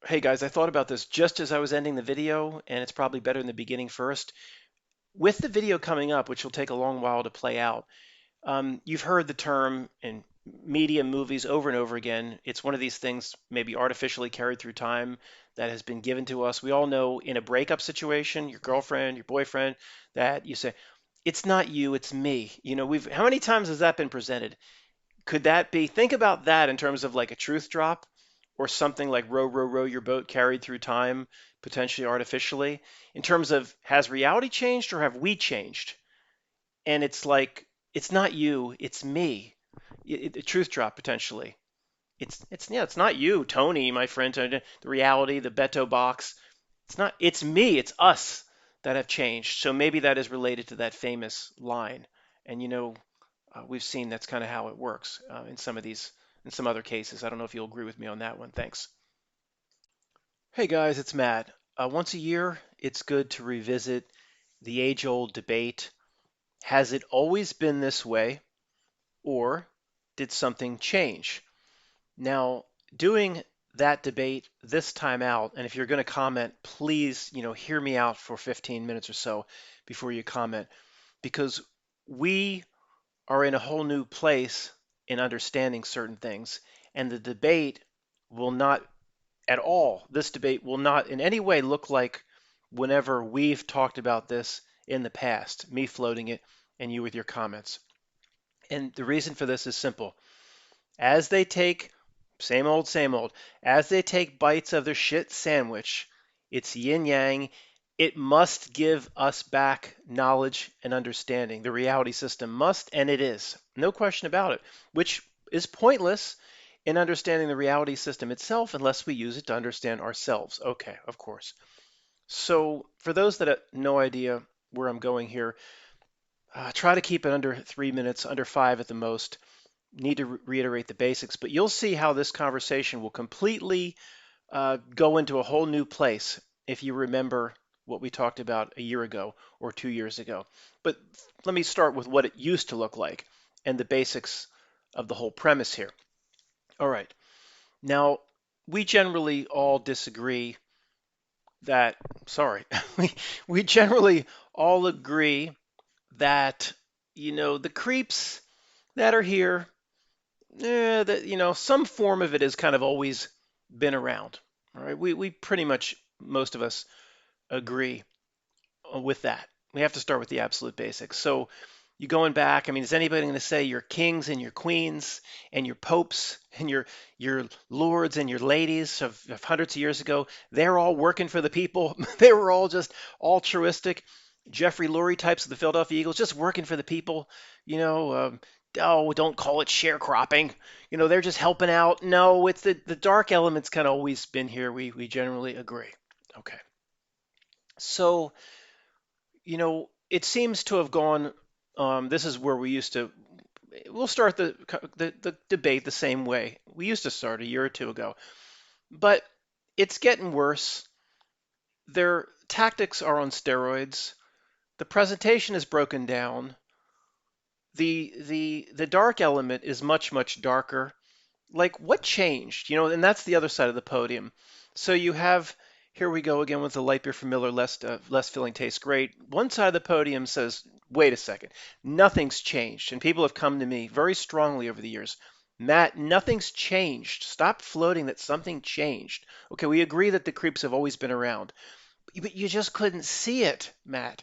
Hey guys, I thought about this just as I was ending the video, and it's probably better in the beginning first. With the video coming up, which will take a long while to play out, you've heard the term in media, movies over and over again. It's one of these things, maybe artificially carried through time, that has been given to us. We all know in a breakup situation, your girlfriend, your boyfriend, that you say, "It's not you, it's me." How many times has that been presented? Could that be, think about that in terms of like a truth drop or something like row, row, row your boat carried through time, potentially artificially, in terms of has reality changed or have we changed? And it's like, it's not you, it's me. A truth drop potentially. Yeah, it's not you, Tony, my friend, the reality, the Beto box. It's me, it's us that have changed. So maybe that is related to that famous line. And we've seen that's kind of how it works in some other cases. I don't know if you'll agree with me on that one. Thanks. Hey guys, it's Matt. Once a year, it's good to revisit the age-old debate. Has it always been this way, or did something change? Now, doing that debate this time out, and if you're going to comment, please, hear me out for 15 minutes or so before you comment, because we are in a whole new place in understanding certain things. And the debate will not at all, this debate will not in any way look like whenever we've talked about this in the past, me floating it and you with your comments. And the reason for this is simple. As they take, same old, as they take bites of their shit sandwich, it's yin yang. It must give us back knowledge and understanding. The reality system must, and it is. No question about it, which is pointless in understanding the reality system itself unless we use it to understand ourselves. Okay, of course. So, for those that have no idea where I'm going here, try to keep it under 3 minutes, under five at the most. Need to reiterate the basics, but you'll see how this conversation will completely go into a whole new place if you remember what we talked about a year ago or 2 years ago. But let me start with what it used to look like and the basics of the whole premise here. All right. Now, we generally all disagree that, sorry, we generally all agree that, the creeps that are here, that some form of it has kind of always been around. All right, we pretty much most of us agree with that. We have to start with the absolute basics. So you going back, I mean, is anybody going to say your kings and your queens and your popes and your lords and your ladies of hundreds of years ago, they're all working for the people? They were all just altruistic, Jeffrey Lurie types of the Philadelphia Eagles, just working for the people. You know, oh, don't call it sharecropping. They're just helping out. No, it's the dark elements kind of always been here. We generally agree. Okay, so it seems to have gone. This is where we used to. We'll start the debate the same way we used to start a year or two ago, but it's getting worse. Their tactics are on steroids. The presentation is broken down. The dark element is much darker. Like what changed? And that's the other side of the podium. So you have, here we go again with the light beer from Miller, less filling tastes great. One side of the podium says, wait a second, nothing's changed. And people have come to me very strongly over the years. Matt, nothing's changed. Stop floating that something changed. Okay, we agree that the creeps have always been around, but you just couldn't see it, Matt.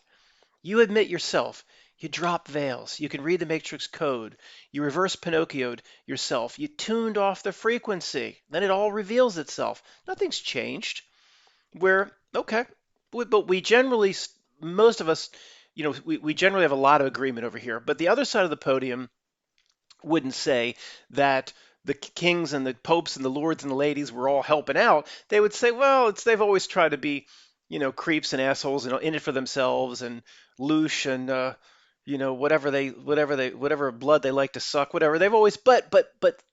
You admit yourself. You drop veils. You can read the Matrix code. You reverse Pinocchioed yourself. You tuned off the frequency. Then it all reveals itself. Nothing's changed. Okay, but we generally, most of us, we generally have a lot of agreement over here. But the other side of the podium wouldn't say that the kings and the popes and the lords and the ladies were all helping out. They would say, well, they've always tried to be, creeps and assholes and in it for themselves and louche and whatever blood they like to suck, whatever. They've always but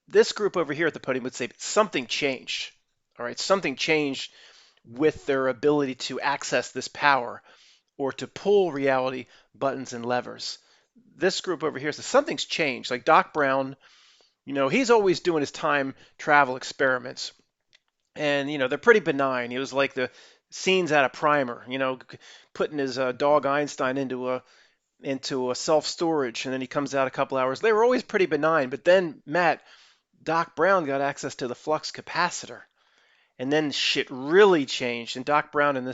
this group over here at the podium would say something changed. All right, something changed with their ability to access this power or to pull reality buttons and levers. This group over here says something's changed. Like Doc Brown, he's always doing his time travel experiments. and they're pretty benign. It was like the scenes out of Primer, putting his dog Einstein into a self storage, and then he comes out a couple hours. They were always pretty benign, but then Doc Brown got access to the flux capacitor, and then shit really changed. And Doc Brown in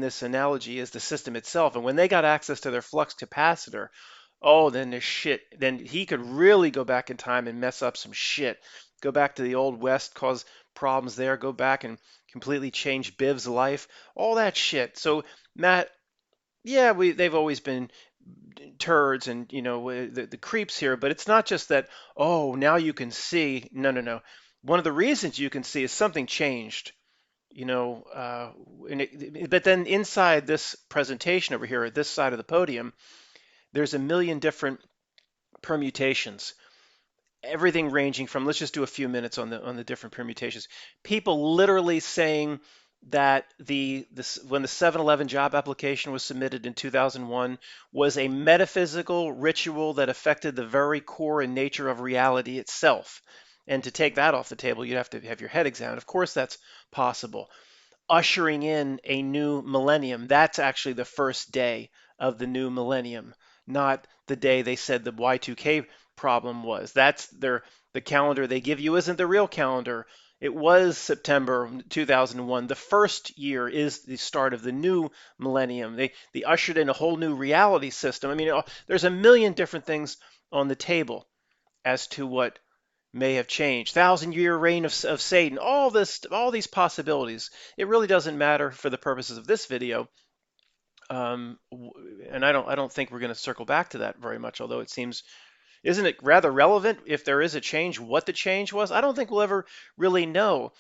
this analogy is the system itself. And when they got access to their flux capacitor, oh, then the shit. Then he could really go back in time and mess up some shit. Go back to the old west, cause problems there. Go back and completely change Biv's life. All that shit. So Matt, yeah, they've always been turds and the creeps here, but it's not just that. Oh, now you can see. No, no, no. One of the reasons you can see is something changed. You know, but then inside this presentation over here at this side of the podium, there's a million different permutations. Everything ranging from, let's just do a few minutes on the different permutations. People literally saying that when the 7-Eleven job application was submitted in 2001 was a metaphysical ritual that affected the very core and nature of reality itself. And to take that off the table, you'd have to have your head examined. Of course, that's possible. Ushering in a new millennium. That's actually the first day of the new millennium, not the day they said the Y2K problem was. The calendar they give you isn't the real calendar. It was September 2001. The first year is the start of the new millennium. They ushered in a whole new reality system. I mean, there's a million different things on the table as to what may have changed. Thousand-year reign of Satan. All these possibilities. It really doesn't matter for the purposes of this video. And I don't think we're going to circle back to that very much. Although it seems, isn't it rather relevant if there is a change, what the change was? I don't think we'll ever really know.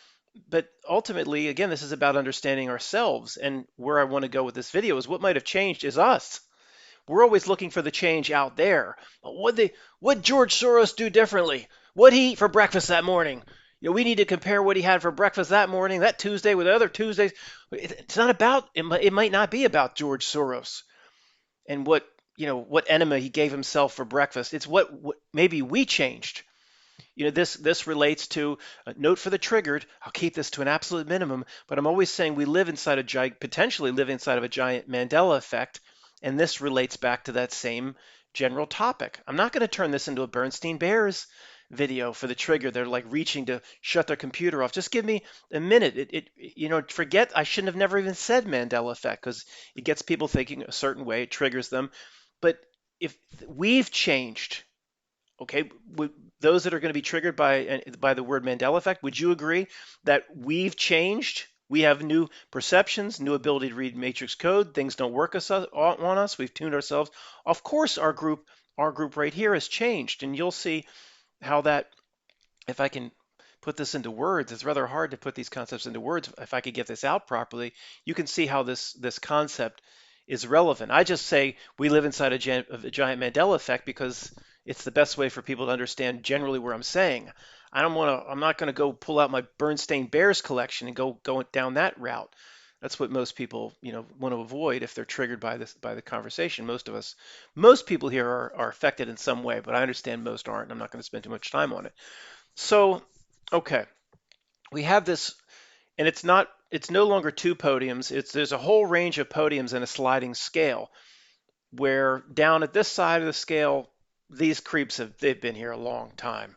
But ultimately, again, this is about understanding ourselves. And where I want to go with this video is what might have changed is us. We're always looking for the change out there. What George Soros do differently? What he eat for breakfast that morning? We need to compare what he had for breakfast that morning, that Tuesday, with other Tuesdays. It's not about it might not be about George Soros and what enema he gave himself for breakfast. It's what maybe we changed. This relates to a note for the triggered. I'll keep this to an absolute minimum, but I'm always saying we potentially live inside of a giant Mandela effect, and this relates back to that same general topic. I'm not going to turn this into a Bernstein Bears video for the trigger. They're like reaching to shut their computer off. Just give me a minute. Forget I shouldn't have never even said Mandela effect because it gets people thinking a certain way. It triggers them. But if we've changed, okay, those that are going to be triggered by the word Mandela effect, would you agree that we've changed? We have new perceptions, new ability to read matrix code. Things don't work on us. We've tuned ourselves. Of course, our group right here has changed, and you'll see how that, if I can put this into words, it's rather hard to put these concepts into words. If I could get this out properly, you can see how this concept is relevant. I just say we live inside of a giant Mandela effect because it's the best way for people to understand generally where I'm saying. I'm not going to go pull out my Bernstein Bears collection and go down that route. That's what most people, want to avoid if they're triggered by the conversation. Most people here are affected in some way, but I understand most aren't. And I'm not going to spend too much time on it. So, okay, we have this, and it's no longer two podiums. There's a whole range of podiums in a sliding scale, where down at this side of the scale, these creeps they've been here a long time.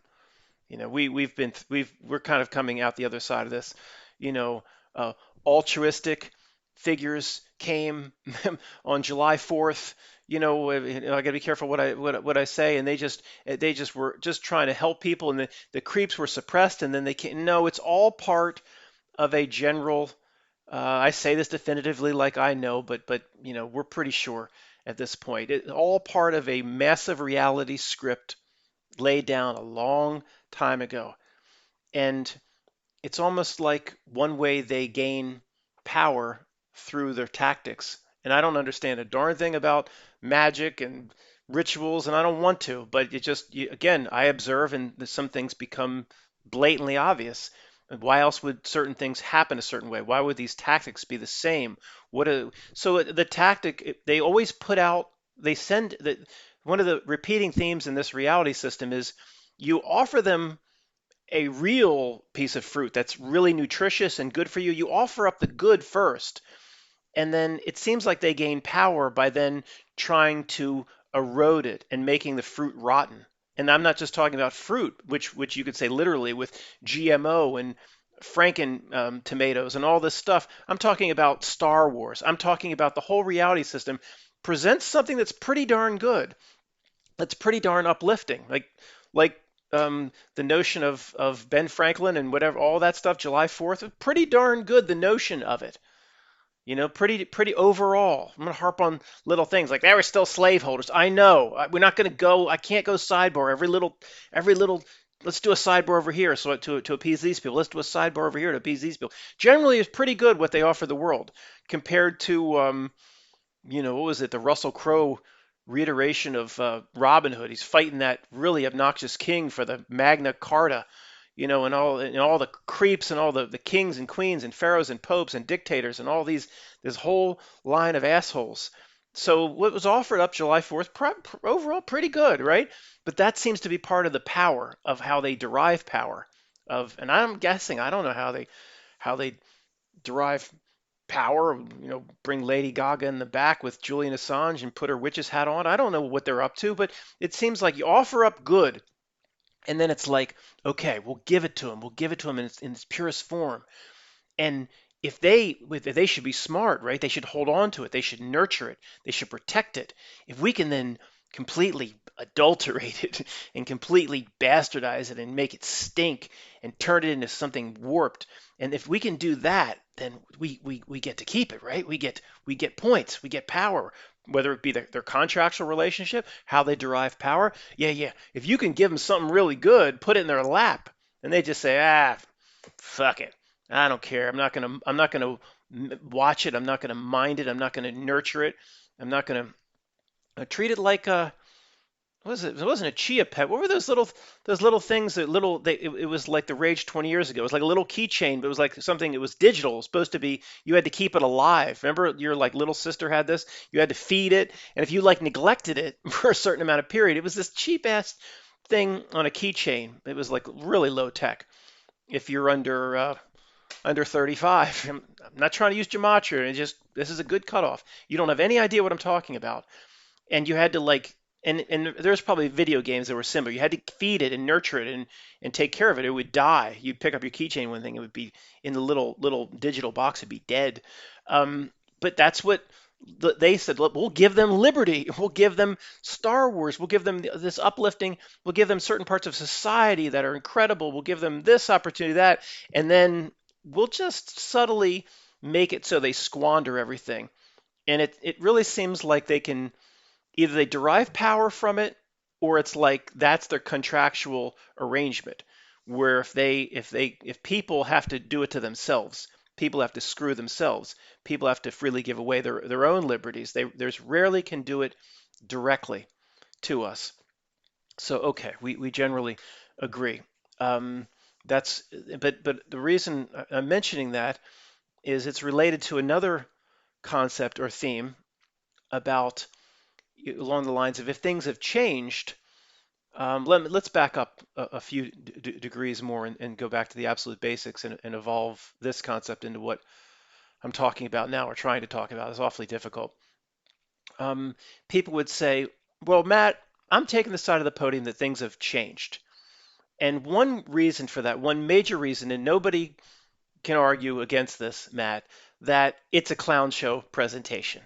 We're kind of coming out the other side of this. Altruistic figures came on July 4th. I got to be careful what I say, and they just were just trying to help people, and the creeps were suppressed, and then they came. No, it's all part of a general. I say this definitively, like I know, but we're pretty sure at this point. It's all part of a massive reality script laid down a long time ago. And it's almost like one way they gain power through their tactics. And I don't understand a darn thing about magic and rituals, and I don't want to, but again, I observe and some things become blatantly obvious. And why else would certain things happen a certain way? Why would these tactics be the same? So the tactic they always put out, one of the repeating themes in this reality system is you offer them a real piece of fruit that's really nutritious and good for you, you offer up the good first. And then it seems like they gain power by then trying to erode it and making the fruit rotten. And I'm not just talking about fruit, which you could say literally with GMO and Franken tomatoes and all this stuff. I'm talking about Star Wars. I'm talking about the whole reality system presents something that's pretty darn good. That's pretty darn uplifting. The notion of Ben Franklin and whatever, all that stuff, July 4th, pretty darn good, the notion of it. Pretty overall. I'm gonna harp on little things like they were still slaveholders. I know. We're not gonna go. I can't go sidebar every little. Let's do a sidebar over here so to appease these people. Let's do a sidebar over here to appease these people. Generally, it's pretty good what they offer the world compared to what was it? The Russell Crowe reiteration of Robin Hood. He's fighting that really obnoxious king for the Magna Carta, and all the creeps and all the kings and queens and pharaohs and popes and dictators and all this whole line of assholes. So what was offered up July 4th, overall pretty good, right? But that seems to be part of the power of how they derive power and I'm guessing I don't know how they derive power, bring Lady Gaga in the back with Julian Assange and put her witch's hat on. I don't know what they're up to, but it seems like you offer up good and then it's like, okay, we'll give it to him. We'll give it to him in its purest form. And if they should be smart, right? They should hold on to it. They should nurture it. They should protect it. If we can then completely adulterate it and completely bastardize it and make it stink and turn it into something warped, and if we can do that, then we get to keep it, right? We get points, we get power, whether it be their contractual relationship, how they derive power. Yeah, yeah. If you can give them something really good, put it in their lap, and they just say, fuck it. I don't care. I'm not gonna watch it. I'm not gonna mind it. I'm not gonna nurture it. I'm not gonna treat it like a what was it? It wasn't a chia pet. What were those little things that it was like the rage 20 years ago. It was like a little keychain, but it was like something. It was digital. It was supposed to be. You had to keep it alive. Remember, your like little sister had this. You had to feed it, and if you like neglected it for a certain amount of period, it was this cheap ass thing on a keychain. It was like really low tech. If you're under 35. I'm not trying to use gematria. This is a good cutoff. You don't have any idea what I'm talking about, and you had to and there's probably video games that were similar. You had to feed it and nurture it and take care of it. It would die. You'd pick up your keychain one thing, it would be in the little digital box. It'd be dead. But that's what they said. Look, we'll give them liberty. We'll give them Star Wars. We'll give them this uplifting. We'll give them certain parts of society that are incredible. We'll give them this opportunity, that, and then we'll just subtly make it so they squander everything. And it really seems like they derive power from it, or it's like that's their contractual arrangement, where if people have to do it to themselves, people have to screw themselves, people have to freely give away their own liberties. There's rarely can do it directly to us. So okay, we generally agree. Um, that's but the reason I'm mentioning that is it's related to another concept or theme about along the lines of if things have changed. Let's back up a few degrees more and go back to the absolute basics and evolve this concept into what I'm talking about now or trying to talk about. It's awfully difficult. People would say, well, Matt, I'm taking the side of the podium that things have changed. And one reason for that, one major reason, and nobody can argue against this, Matt, that it's a clown show presentation.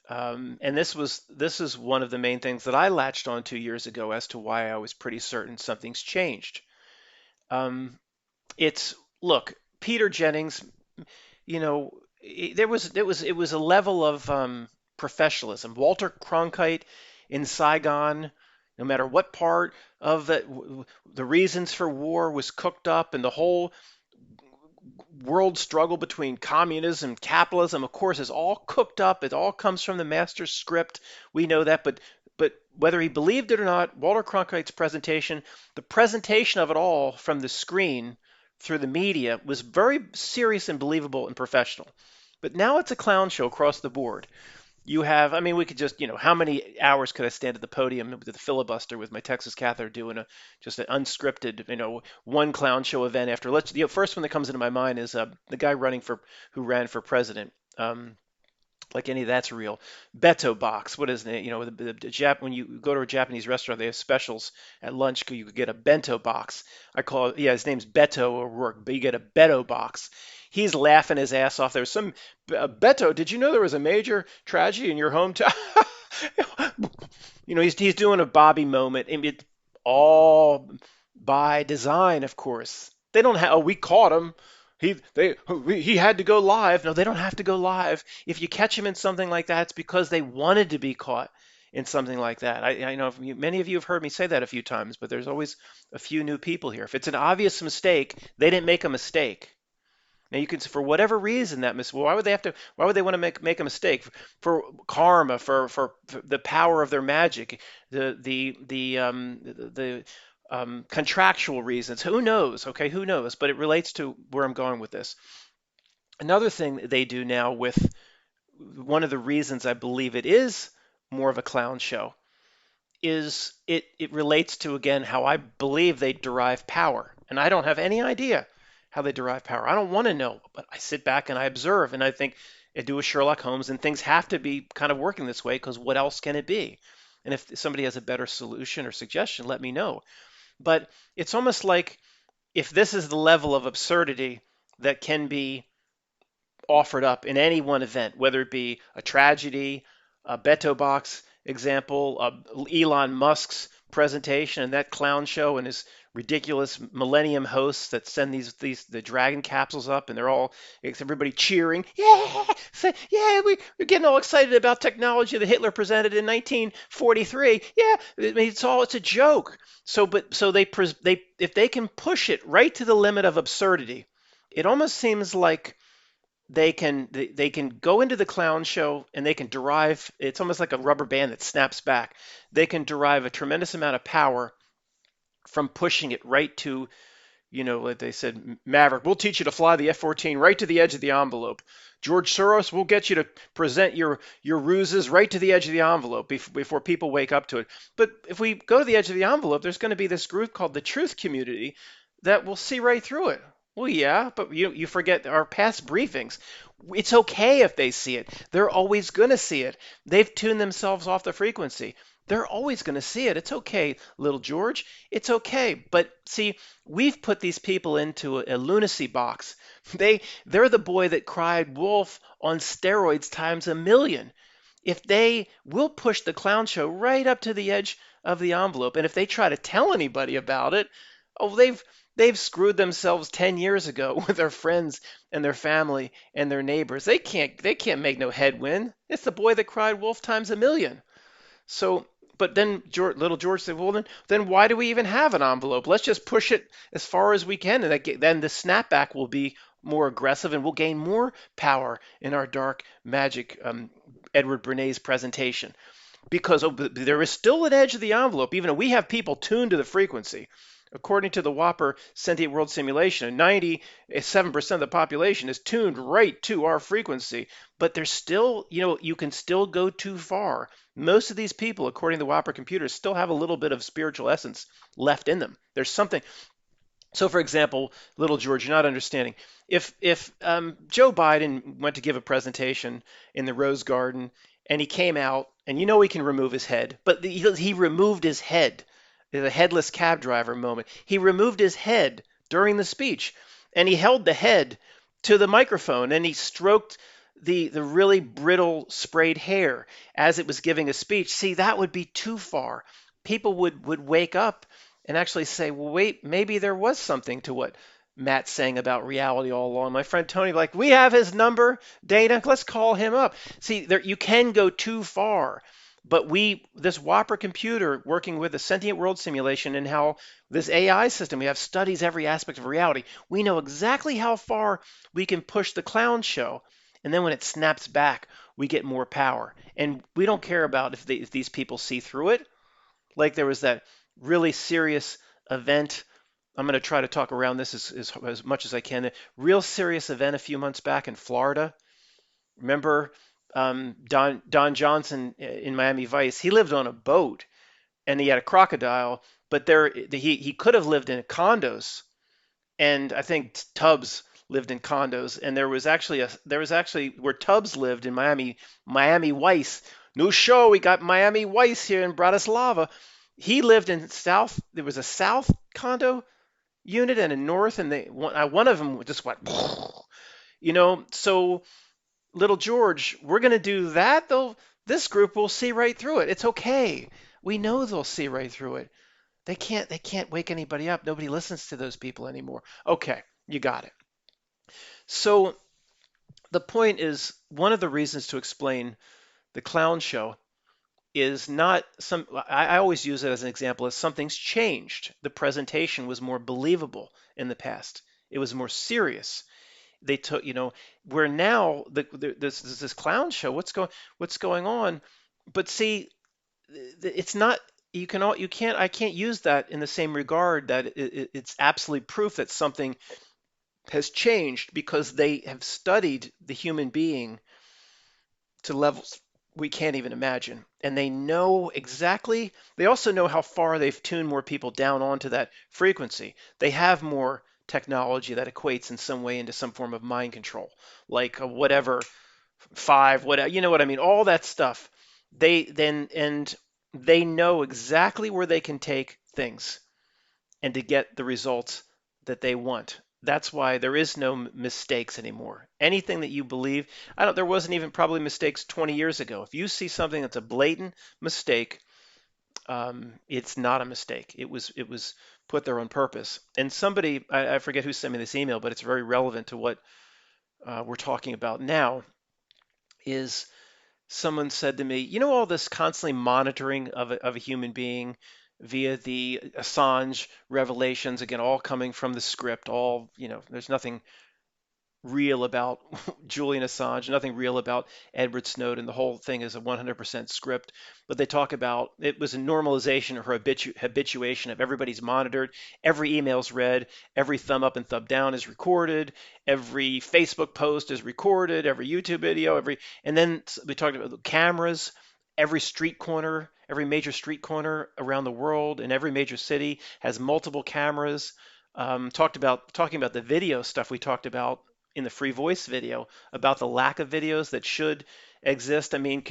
And this is one of the main things that I latched on 2 years ago as to why I was pretty certain something's changed. Um, it's look, Peter Jennings, you know, it was a level of professionalism. Walter Cronkite in Saigon, no matter what part of the reasons for war was cooked up, and the whole world struggle between communism and capitalism, of course, is all cooked up. It all comes from the master script. We know that, but whether he believed it or not, Walter Cronkite's presentation, the presentation of it all from the screen through the media was very serious and believable and professional. But now it's a clown show across the board. You have, I mean, we could just, how many hours could I stand at the podium with the filibuster with my Texas catheter doing just an unscripted, one clown show event after. The first one that comes into my mind is the guy who ran for president. Like any of that's real. Beto box, what is it? When you go to a Japanese restaurant, they have specials at lunch. You could get a bento box. I call it, yeah, his name's Beto O'Rourke, but you get a Beto box. He's laughing his ass off. There's some Beto. Did you know there was a major tragedy in your hometown? He's doing a Bobby moment, and it all by design, of course. They don't have. Oh, we caught him. He had to go live. No, they don't have to go live. If you catch him in something like that, it's because they wanted to be caught in something like that. I know many of you have heard me say that a few times, but there's always a few new people here. If it's an obvious mistake, they didn't make a mistake. Now you can, for whatever reason, why would they have to? Why would they want to make a mistake? For karma, for the power of their magic, the contractual reasons. Who knows? Okay, who knows? But it relates to where I'm going with this. Another thing that they do now with one of the reasons I believe it is more of a clown show is it relates to, again, how I believe they derive power. And I don't have any idea how they derive power. I don't want to know, but I sit back and I observe and I think I do a Sherlock Holmes, and things have to be kind of working this way because what else can it be? And if somebody has a better solution or suggestion, let me know. But it's almost like if this is the level of absurdity that can be offered up in any one event, whether it be a tragedy, a Beto Box example, Elon Musk's presentation and that clown show and his ridiculous Millennium hosts that send the Dragon capsules up and it's everybody cheering, yeah, yeah, we're getting all excited about technology that Hitler presented in 1943. Yeah, I mean, it's a joke. So they if they can push it right to the limit of absurdity, it almost seems like they can go into the clown show and they can derive, it's almost like a rubber band that snaps back. They can derive a tremendous amount of power from pushing it right to, like they said, Maverick, we'll teach you to fly the F-14 right to the edge of the envelope. George Soros, we'll get you to present your ruses right to the edge of the envelope before people wake up to it. But if we go to the edge of the envelope, there's going to be this group called the truth community that will see right through it. Well, yeah, but you forget our past briefings. It's okay if they see it. They're always going to see it. They've tuned themselves off the frequency. They're always going to see it. It's okay, little George. It's okay. But see, we've put these people into a lunacy box. They're the boy that cried wolf on steroids times a million. If they will push the clown show right up to the edge of the envelope, and if they try to tell anybody about it, oh, they've screwed themselves 10 years ago with their friends and their family and their neighbors. They can't make no headwind. It's the boy that cried wolf times a million. So, but then little George said, well, then why do we even have an envelope? Let's just push it as far as we can, and then the snapback will be more aggressive, and we'll gain more power in our dark magic, Edward Bernays presentation. Because there is still an edge of the envelope, even though we have people tuned to the frequency. According to the Whopper Sentient World Simulation, 97% of the population is tuned right to our frequency, but there's still, you can still go too far. Most of these people, according to the Whopper computers, still have a little bit of spiritual essence left in them. There's something. So, for example, little George, you're not understanding. If Joe Biden went to give a presentation in the Rose Garden and he came out, and he can remove his head, but he removed his head, the headless cab driver moment. He removed his head during the speech, and he held the head to the microphone, and he stroked the really brittle sprayed hair as it was giving a speech. See, that would be too far. People would wake up and actually say, well, wait, maybe there was something to what Matt's saying about reality all along. My friend Tony, like, we have his number, Dana, let's call him up. See, you can go too far. But this Whopper computer working with the sentient world simulation and how this AI system, we have studies every aspect of reality. We know exactly how far we can push the clown show. And then when it snaps back, we get more power. And we don't care about if these people see through it. Like there was that really serious event. I'm going to try to talk around this as much as I can. A real serious event a few months back in Florida. Remember Don Johnson in Miami Vice, he lived on a boat and he had a crocodile, but he could have lived in condos, and I think Tubbs lived in condos, and there was actually where Tubbs lived in Miami Vice. New show, we got Miami Vice here in Bratislava. He lived in South. There was a South condo unit and a North, and one of them just went, So little George, we're gonna do that though. This group will see right through it. It's okay. We know they'll see right through it. They can't wake anybody up. Nobody listens to those people anymore. Okay, you got it. So the point is, one of the reasons to explain the clown show is not some. I always use it as an example as something's changed. The presentation was more believable in the past. It was more serious. They took, where now this clown show. What's going on? But see, it's not. You can't. I can't use that in the same regard that it's absolute proof that something has changed, because they have studied the human being to levels we can't even imagine. And they know exactly, they also know how far they've tuned more people down onto that frequency. They have more technology that equates in some way into some form of mind control, like a whatever five, whatever, you know what I mean? All that stuff. And they know exactly where they can take things and to get the results that they want. That's why there is no mistakes anymore. Anything that you believe, there wasn't even probably mistakes 20 years ago. If you see something that's a blatant mistake, it's not a mistake. It was put there on purpose. And somebody, I forget who sent me this email, but it's very relevant to what we're talking about now. Is someone said to me, all this constantly monitoring of a human being via the Assange revelations, again, all coming from the script, there's nothing real about Julian Assange, nothing real about Edward Snowden. The whole thing is a 100% script. But they talk about it was a normalization or habituation of everybody's monitored, every email's read, every thumb up and thumb down is recorded, every Facebook post is recorded, every YouTube video, and then we talked about the cameras. Every street corner, every major street corner around the world, in every major city has multiple cameras. Talking about the video stuff we talked about in the free voice video about the lack of videos that should exist. I mean,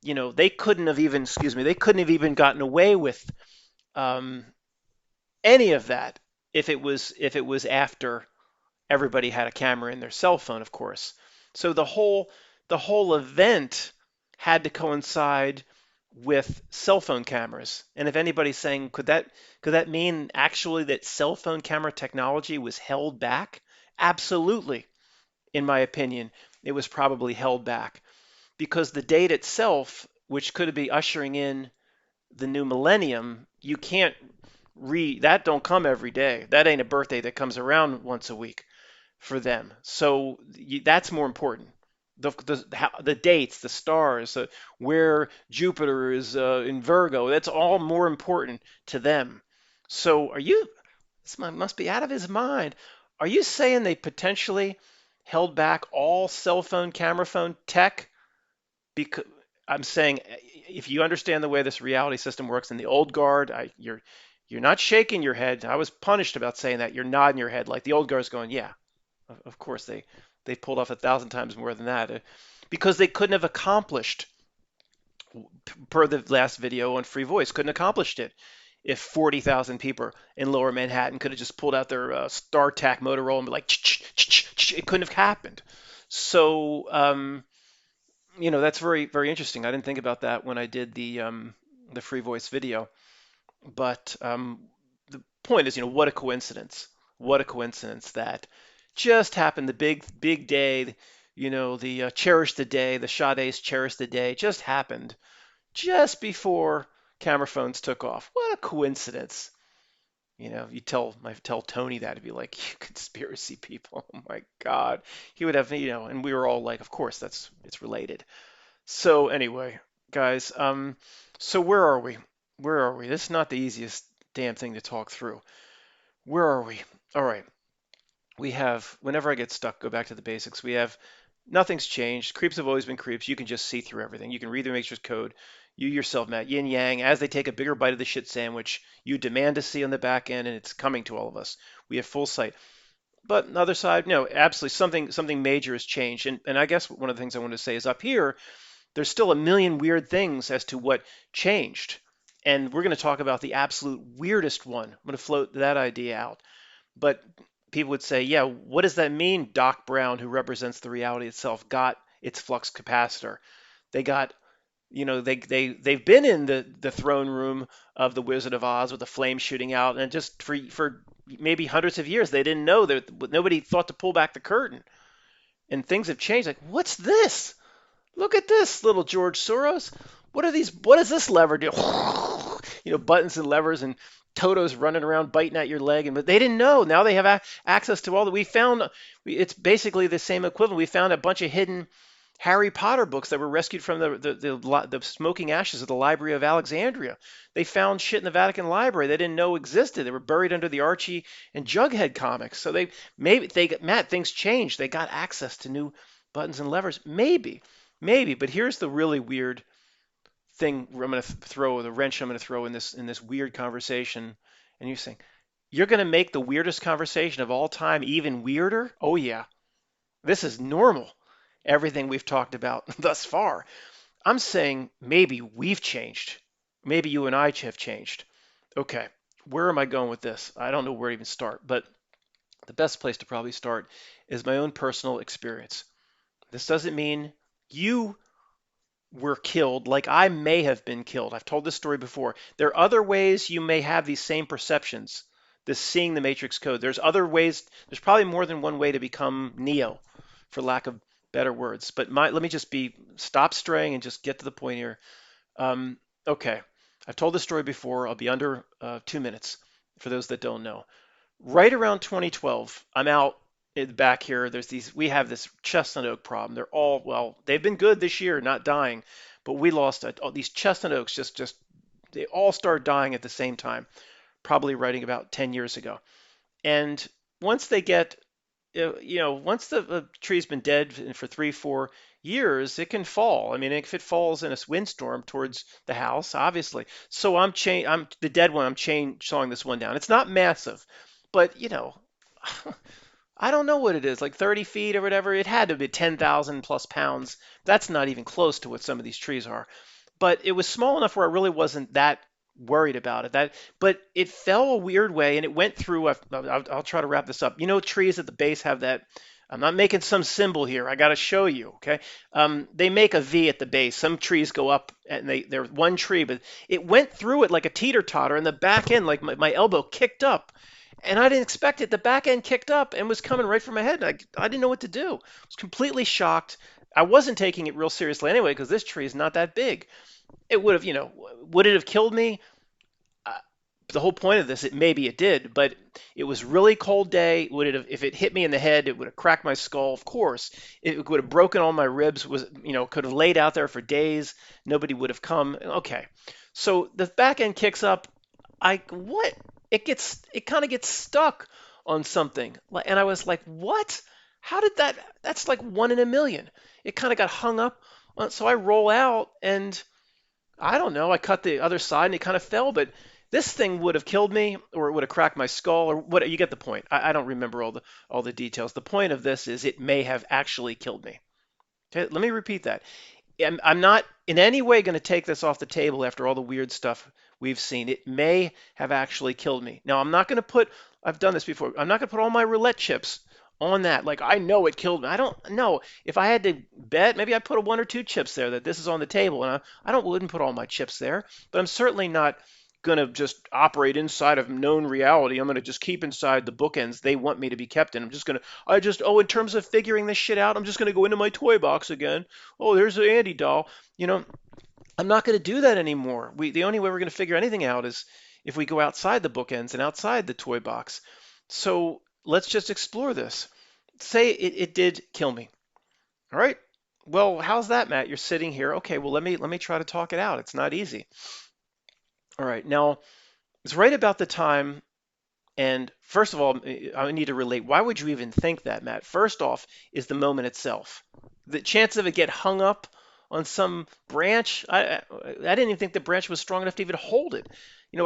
they couldn't have even, excuse me, they couldn't have even gotten away with um, any of that if it was after everybody had a camera in their cell phone, of course. So the whole event had to coincide with cell phone cameras. And if anybody's saying, could that mean actually that cell phone camera technology was held back? Absolutely. In my opinion, it was probably held back because the date itself, which could be ushering in the new millennium, you can't that don't come every day. That ain't a birthday that comes around once a week for them. So that's more important. The dates, the stars, where Jupiter is in Virgo, that's all more important to them. So this man must be out of his mind. Are you saying they potentially held back all cell phone, camera phone tech? Because I'm saying, if you understand the way this reality system works in the old guard, you're not shaking your head. I was punished about saying that. You're nodding your head like the old guard's going, yeah, of course they pulled off 1,000 times more than that, because they couldn't have accomplished, per the last video on Free Voice, couldn't have accomplished it if 40,000 people in Lower Manhattan could have just pulled out their StarTAC Motorola and be like, it couldn't have happened. So that's very very interesting. I didn't think about that when I did the Free Voice video, but the point is, what a coincidence. What a coincidence that just happened. The big day, the cherish the day, the Sade's cherish the day just happened just before camera phones took off. What a coincidence. You tell Tony that, to be like, you conspiracy people. Oh my God. He would have, and we were all like, of course, it's related. So anyway, guys, so where are we? Where are we? This is not the easiest damn thing to talk through. Where are we? All right. We have, whenever I get stuck, go back to the basics. We have Nothing's changed. Creeps have always been creeps. You can just see through everything. You can read the Matrix code. You yourself, Matt, yin yang, as they take a bigger bite of the shit sandwich, you demand to see on the back end, and it's coming to all of us. We have full sight. But on the other side, no, absolutely something major has changed. And I guess one of the things I want to say is up here, there's still a million weird things as to what changed. And we're going to talk about the absolute weirdest one. I'm going to float that idea out. But people would say, yeah, what does that mean? Doc Brown, who represents the reality itself, got its flux capacitor. They got, they've been in the throne room of the Wizard of Oz with the flame shooting out, and just for maybe hundreds of years they didn't know that nobody thought to pull back the curtain, and things have changed. Like, what's this? Look at this, little George Soros. What are these? What does this lever do? Buttons and levers and Toto's running around biting at your leg, but they didn't know. Now they have access to all that. We found it's basically the same equivalent. We found a bunch of hidden Harry Potter books that were rescued from the smoking ashes of the Library of Alexandria. They found shit in the Vatican Library they didn't know existed. They were buried under the Archie and Jughead comics. So Matt, things changed. They got access to new buttons and levers. Maybe. But here's the really weird thing I'm going to throw, the wrench I'm going to throw in this weird conversation. And you're saying, you're going to make the weirdest conversation of all time even weirder? Oh yeah, this is normal. Everything we've talked about thus far. I'm saying maybe we've changed. Maybe you and I have changed. Okay, where am I going with this? I don't know where to even start, but the best place to probably start is my own personal experience. This doesn't mean you were killed like I may have been killed. I've told this story before. There are other ways you may have these same perceptions, this seeing the matrix code. There's other ways, there's probably more than one way to become Neo, for lack of better words. But let me just stop straying and just get to the point here. Okay, I've told this story before. I'll be under 2 minutes for those that don't know. Right around 2012, I'm out in the back here. We have this chestnut oak problem. They're all, well, they've been good this year, not dying, but we lost these chestnut oaks. They all start dying at the same time, probably writing about 10 years ago. And once they get, once the tree's been dead for 3-4 years, it can fall. I mean, if it falls in a windstorm towards the house, obviously. So I'm the dead one. I'm chainsawing this one down. It's not massive, but I don't know what it is, like 30 feet or whatever. It had to be 10,000 plus pounds. That's not even close to what some of these trees are. But it was small enough where I really wasn't that worried about it. But it fell a weird way, and it went through. I'll try to wrap this up. Trees at the base have that. I'm not making some symbol here. I got to show you. Okay. They make a V at the base. Some trees go up, and they're one tree, but it went through it like a teeter totter, and the back end, like my elbow, kicked up. And I didn't expect it. The back end kicked up and was coming right for my head. I didn't know what to do. I was completely shocked. I wasn't taking it real seriously anyway because this tree is not that big. It would have, would it have killed me? Uh, the whole point of this, maybe it did, but it was really cold day. Would it have, if it hit me in the head, it would have cracked my skull. Of course, it would have broken all my ribs. Could have laid out there for days. Nobody would have come. Okay, so the back end kicks up. What? It kind of gets stuck on something. And I was like, what? How did that's like one in a million. It kind of got hung up. So I roll out and I don't know, I cut the other side and it kind of fell, but this thing would have killed me or it would have cracked my skull or what. You get the point. I don't remember all the details. The point of this is it may have actually killed me. Okay, let me repeat that. I'm not in any way going to take this off the table after all the weird stuff we've seen. It may have actually killed me. Now, I've done this before. I'm not going to put all my roulette chips on that. Like, I know it killed me. I don't know. If I had to bet, maybe I'd put one or two chips there that this is on the table. And wouldn't put all my chips there. But I'm certainly not going to just operate inside of known reality. I'm going to just keep inside the bookends they want me to be kept in. In terms of figuring this shit out, I'm just going to go into my toy box again. Oh, there's the Andy doll. I'm not going to do that anymore. The only way we're going to figure anything out is if we go outside the bookends and outside the toy box. So let's just explore this. Say it did kill me. All right. Well, how's that, Matt? You're sitting here. Okay, well, let me try to talk it out. It's not easy. All right, now it's right about the time, and first of all, I need to relate. Why would you even think that, Matt? First off, is the moment itself. The chance of it get hung up on some branch, I didn't even think the branch was strong enough to even hold it.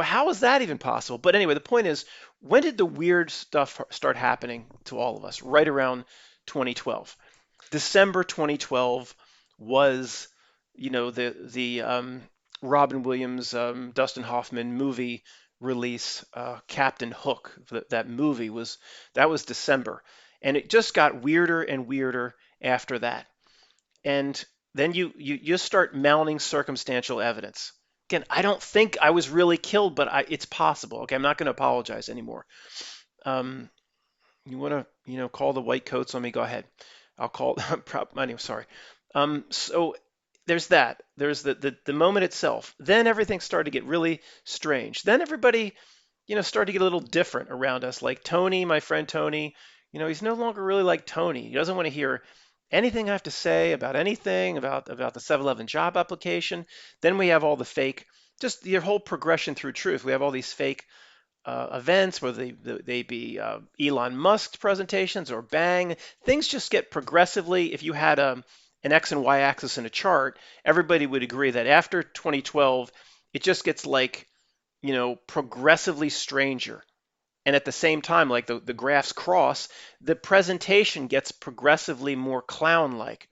How is that even possible? But anyway, the point is, when did the weird stuff start happening to all of us? Right around 2012. December 2012 was, the Robin Williams, Dustin Hoffman movie release, Captain Hook. That movie was December, and it just got weirder and weirder after that. And then you just start mounting circumstantial evidence. Again, I don't think I was really killed, but it's possible. Okay, I'm not going to apologize anymore. Um, you want to, call the white coats on me? Go ahead. I'll call. Anyway, sorry. So there's that. There's the moment itself. Then everything started to get really strange. Then everybody, started to get a little different around us. Like Tony, my friend Tony, he's no longer really like Tony. He doesn't want to hear anything I have to say about anything about the 7-Eleven job application. Then we have all the fake, just your whole progression through truth. We have all these fake events, whether they be Elon Musk's presentations or Bang. Things just get progressively. If you had an X and Y axis in a chart, everybody would agree that after 2012, it just gets like, progressively stranger. And at the same time, like the graphs cross, the presentation gets progressively more clown-like,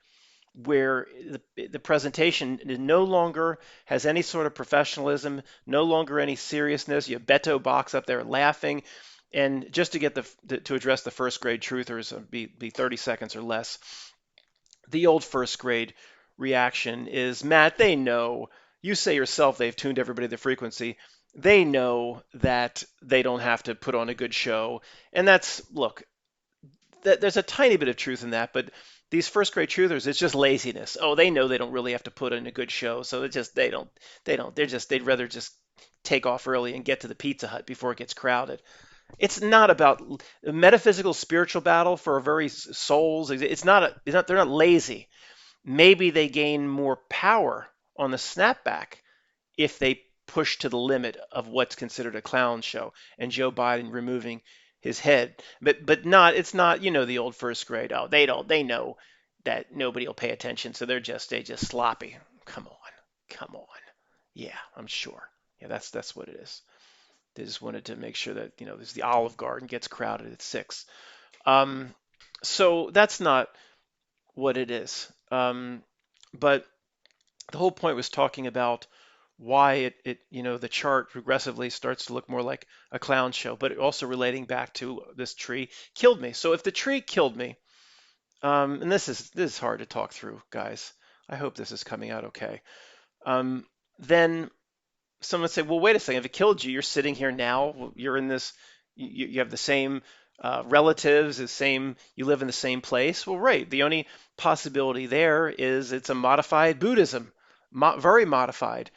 where the presentation no longer has any sort of professionalism, no longer any seriousness. You have Beto Box up there laughing. And just to get to address the first grade truthers, be 30 seconds or less, the old first grade reaction is, Matt, they know, you say yourself they've tuned everybody to the frequency. They know that they don't have to put on a good show. And look, there's a tiny bit of truth in that, but these first grade truthers, it's just laziness. Oh, they know they don't really have to put in a good show, so they'd rather just take off early and get to the Pizza Hut before it gets crowded. It's not about a metaphysical spiritual battle for our very souls. They're not lazy. Maybe they gain more power on the snapback if they push to the limit of what's considered a clown show, and Joe Biden removing his head. But it's not, the old first grade. Oh, they know that nobody will pay attention, so they just sloppy. Come on. Yeah, I'm sure. Yeah, that's what it is. They just wanted to make sure that, there's the Olive Garden gets crowded at 6. So that's not what it is. But the whole point was talking about why the chart progressively starts to look more like a clown show, but also relating back to this tree killed me. So if the tree killed me, and this is hard to talk through, guys. I hope this is coming out okay. Then someone would say, well, wait a second. If it killed you, you're sitting here now. You're in this. You have the same relatives, you live in the same place. Well, right. The only possibility there is it's a modified Buddhism, very modified.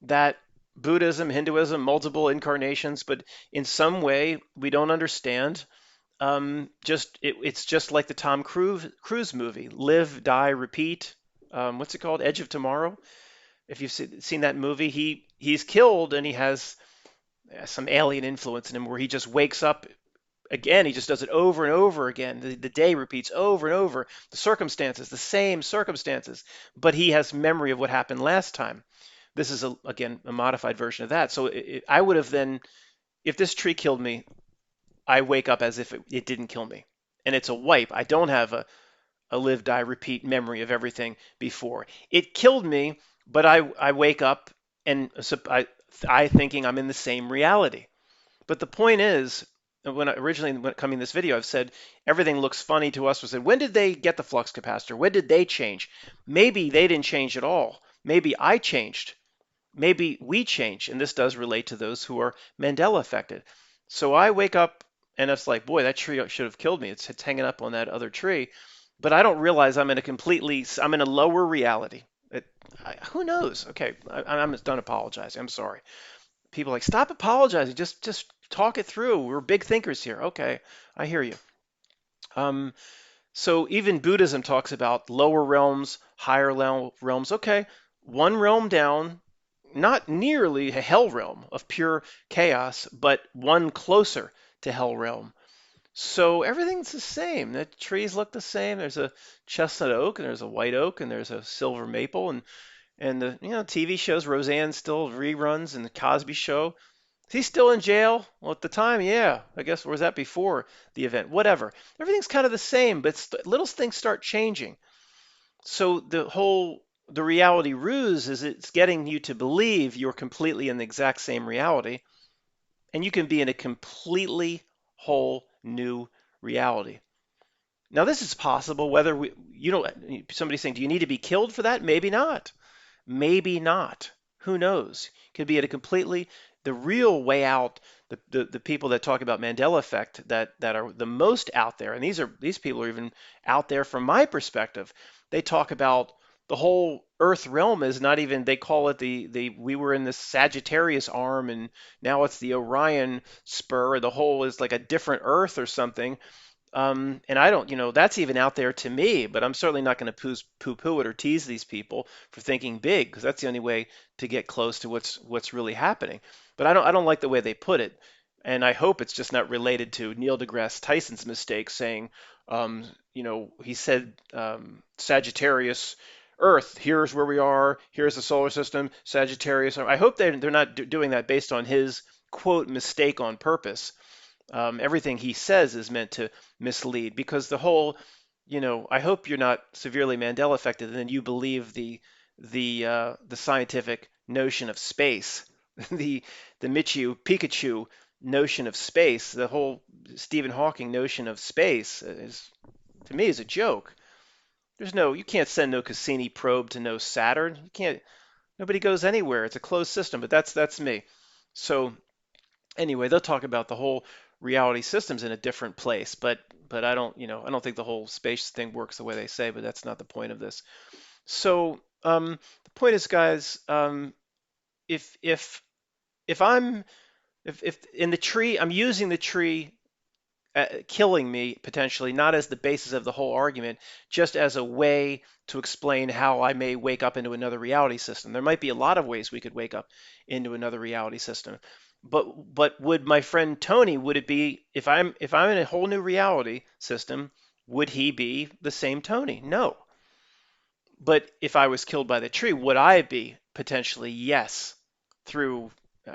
That Buddhism, Hinduism, multiple incarnations, but in some way we don't understand. It's just like the Tom Cruise movie, Live, Die, Repeat. What's it called? Edge of Tomorrow. If you've seen that movie, he's killed and he has some alien influence in him where he just wakes up again. He just does it over and over again. The day repeats over and over. The circumstances, the same circumstances, but he has memory of what happened last time. This is, again, a modified version of that. So I would have then, if this tree killed me, I wake up as if it didn't kill me. And it's a wipe. I don't have a live, die, repeat memory of everything before. It killed me, but I wake up and I thinking I'm in the same reality. But the point is, when coming this video, I've said everything looks funny to us. We said, when did they get the flux capacitor? When did they change? Maybe they didn't change at all. Maybe I changed. Maybe we change, and this does relate to those who are Mandela affected. So I wake up and it's like, boy, that tree should have killed me. It's hanging up on that other tree, but I don't realize I'm in a lower reality. Who knows? Okay, I'm done apologizing. I'm sorry. People are like, stop apologizing. Just talk it through. We're big thinkers here. Okay, I hear you. So even Buddhism talks about lower realms, higher realms. Okay, one realm down, not nearly a hell realm of pure chaos, but one closer to hell realm. So everything's the same. The trees look the same. There's a chestnut oak and there's a white oak and there's a silver maple and the TV shows. Roseanne still reruns and the Cosby Show. Is he still in jail? Well, at the time, yeah. I guess, or was that before the event? Whatever. Everything's kind of the same, but little things start changing. So the reality ruse is it's getting you to believe you're completely in the exact same reality, and you can be in a completely whole new reality. Now, this is possible whether you don't, somebody's saying, do you need to be killed for that? Maybe not. Maybe not. Who knows? Could be at a completely the real way out. The people that talk about Mandela effect that are the most out there, and these people are even out there from my perspective. They talk about the whole Earth realm is not even. They call it the we were in the Sagittarius arm, and now it's the Orion spur. The whole is like a different Earth or something. And I don't, that's even out there to me, but I'm certainly not going to poo-poo it or tease these people for thinking big, because that's the only way to get close to what's really happening. But I don't like the way they put it, and I hope it's just not related to Neil deGrasse Tyson's mistake saying, he said Sagittarius. Earth, here's where we are, here's the solar system, Sagittarius. I hope they're not doing that based on his quote mistake on purpose. Everything he says is meant to mislead because the whole, I hope you're not severely Mandela affected and then you believe the scientific notion of space, the the Michio Pikachu notion of space, the whole Stephen Hawking notion of space is to me is a joke. You can't send no Cassini probe to no Saturn. You can't. Nobody goes anywhere. It's a closed system. But that's me. So anyway, they'll talk about the whole reality systems in a different place, but I don't think the whole space thing works the way they say, but that's not the point of this. So the point is, guys, if if if I'm if in the tree, I'm using the tree killing me potentially, not as the basis of the whole argument, just as a way to explain how I may wake up into another reality system. There might be a lot of ways we could wake up into another reality system. But would my friend Tony, would it be if I'm in a whole new reality system, would he be the same Tony? No. But if I was killed by the tree, would I be potentially yes through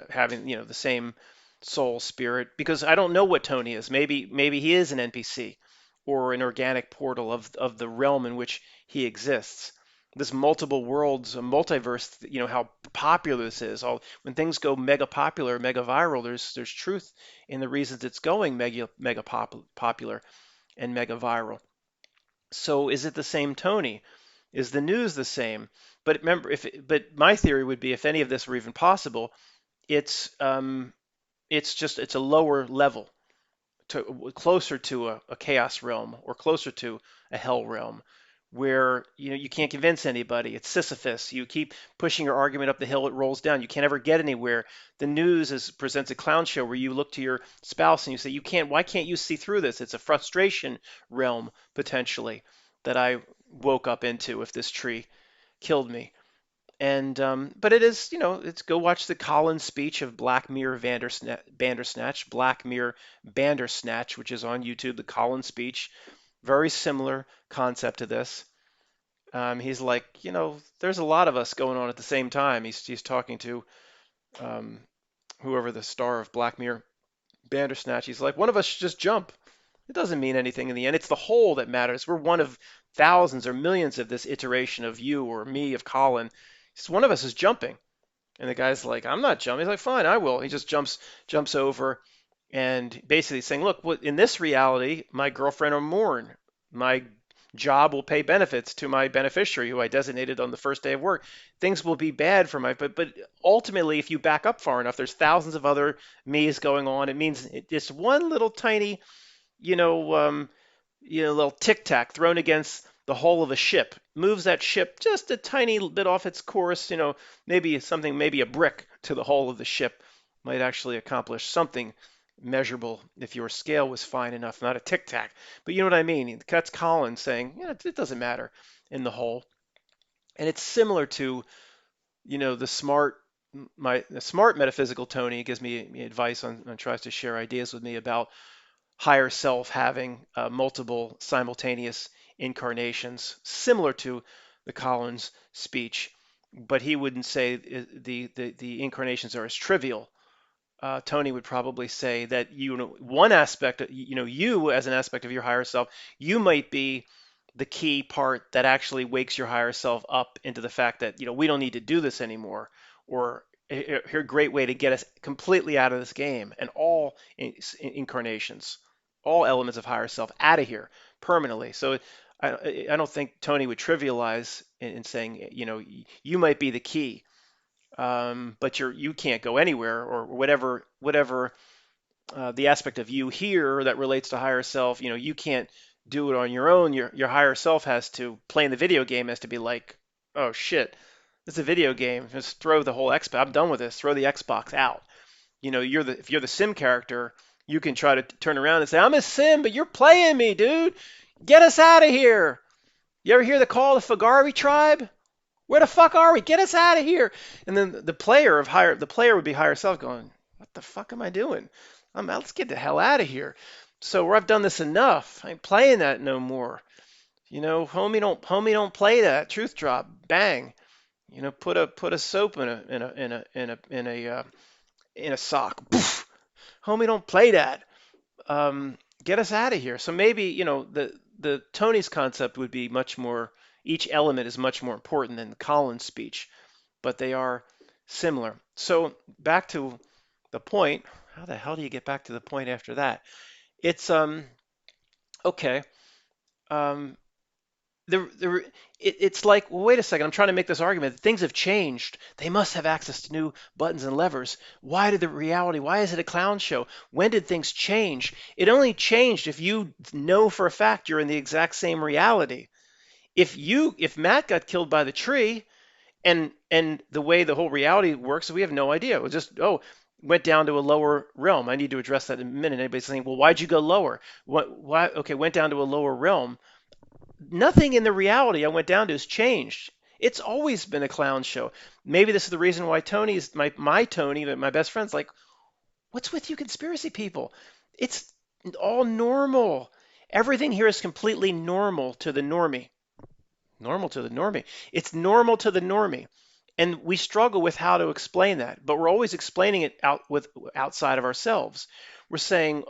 having the same soul spirit? Because I don't know what Tony is. Maybe he is an NPC or an organic portal of the realm in which he exists. This multiple worlds, a multiverse. How popular this is. When things go mega popular, mega viral, there's truth in the reasons it's going mega popular and mega viral. So is it the same Tony? Is the news the same? But remember, but my theory would be if any of this were even possible, it's it's a lower level, closer to a chaos realm or closer to a hell realm, where you can't convince anybody. It's Sisyphus. You keep pushing your argument up the hill, it rolls down. You can't ever get anywhere. The news presents a clown show where you look to your spouse and you say, "You can't. Why can't you see through this?" It's a frustration realm potentially that I woke up into if this tree killed me. And but it is, it's go watch the Collins speech of Black Mirror Bandersnatch, Black Mirror Bandersnatch, which is on YouTube. The Collins speech, very similar concept to this. He's like, there's a lot of us going on at the same time. He's talking to um, whoever the star of Black Mirror Bandersnatch. He's like, one of us should just jump. It doesn't mean anything in the end. It's the whole that matters. We're one of thousands or millions of this iteration of you or me, of Colin. Just one of us is jumping. And the guy's like, I'm not jumping. He's like, fine, I will. He just jumps over and basically saying, look, in this reality, my girlfriend will mourn. My job will pay benefits to my beneficiary who I designated on the first day of work. Things will be bad for but ultimately, if you back up far enough, there's thousands of other me's going on. It means it's one little tiny you know, little tic tac thrown against the hull of a ship moves that ship just a tiny bit off its course. Maybe a brick to the hull of the ship might actually accomplish something measurable if your scale was fine enough, not a tic tac. But you know what I mean? That's Colin saying, it doesn't matter in the whole. And it's similar to, the smart metaphysical Tony gives me advice on tries to share ideas with me about higher self having multiple simultaneous incarnations, similar to the Collins speech, but he wouldn't say the incarnations are as trivial. Tony would probably say that one aspect, you as an aspect of your higher self, you might be the key part that actually wakes your higher self up into the fact that we don't need to do this anymore, or here a great way to get us completely out of this game and all incarnations, all elements of higher self out of here permanently. So I don't think Tony would trivialize in saying you might be the key, but you can't go anywhere, or whatever the aspect of you here that relates to higher self. You can't do it on your own. Your higher self has to play in the video game, has to be like, oh shit, this is a video game. Just throw the whole Xbox. I'm done with this. Throw the Xbox out. If you're the sim character, you can try to turn around and say, I'm a sim, but you're playing me, dude. Get us out of here. You ever hear the call of the Fagari tribe? Where the fuck are we? Get us out of here. And then the player would be higher self going, what the fuck am I doing? Let's get the hell out of here. So where I've done this enough. I ain't playing that no more. Homie don't play that. Truth drop. Bang. Put a soap in a sock. Poof. Homie don't play that. Get us out of here. So maybe, the Tony's concept would be much more, each element is much more important than Collins' speech, but they are similar. So back to the point. How the hell do you get back to the point after that? It's okay. Um, it's like, well, wait a second, I'm trying to make this argument. Things have changed. They must have access to new buttons and levers. Why is it a clown show? When did things change? It only changed if you know for a fact you're in the exact same reality. If Matt got killed by the tree, and the way the whole reality works, we have no idea. It was just, went down to a lower realm. I need to address that in a minute. Anybody's saying, well, why'd you go lower? Why? Okay, went down to a lower realm. Nothing in the reality I went down to has changed. It's always been a clown show. Maybe this is the reason why Tony's my Tony, my best friend's like, what's with you conspiracy people? It's all normal. Everything here is completely normal to the normie. Normal to the normie. It's normal to the normie. And we struggle with how to explain that, but we're always explaining it outside of ourselves. We're saying,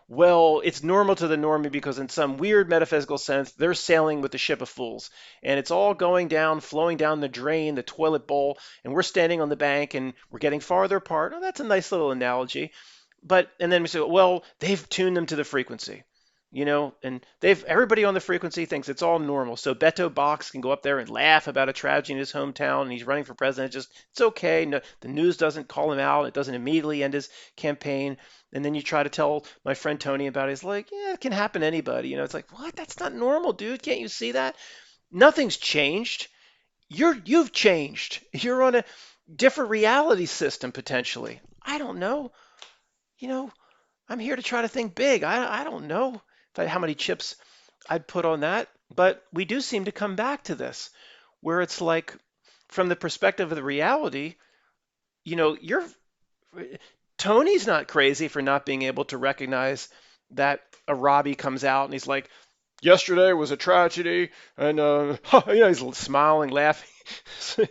well, it's normal to the normie because in some weird metaphysical sense, they're sailing with the ship of fools, and it's all going down, flowing down the drain, the toilet bowl, and we're standing on the bank and we're getting farther apart. Oh, that's a nice little analogy. And then we say, well, they've tuned them to the frequency. And everybody on the frequency thinks it's all normal. So Beto Box can go up there and laugh about a tragedy in his hometown, and he's running for president. It's okay. No, the news doesn't call him out. It doesn't immediately end his campaign. And then you try to tell my friend Tony about it. He's like, yeah, it can happen to anybody. It's like, what? That's not normal, dude. Can't you see that? Nothing's changed. You've changed. You're on a different reality system potentially. I don't know. You know, I'm here to try to think big. I don't know how many chips I'd put on that, but we do seem to come back to this, where it's like, from the perspective of the reality, you're Tony's not crazy for not being able to recognize that a Robbie comes out and he's like, yesterday was a tragedy, and he's smiling, laughing,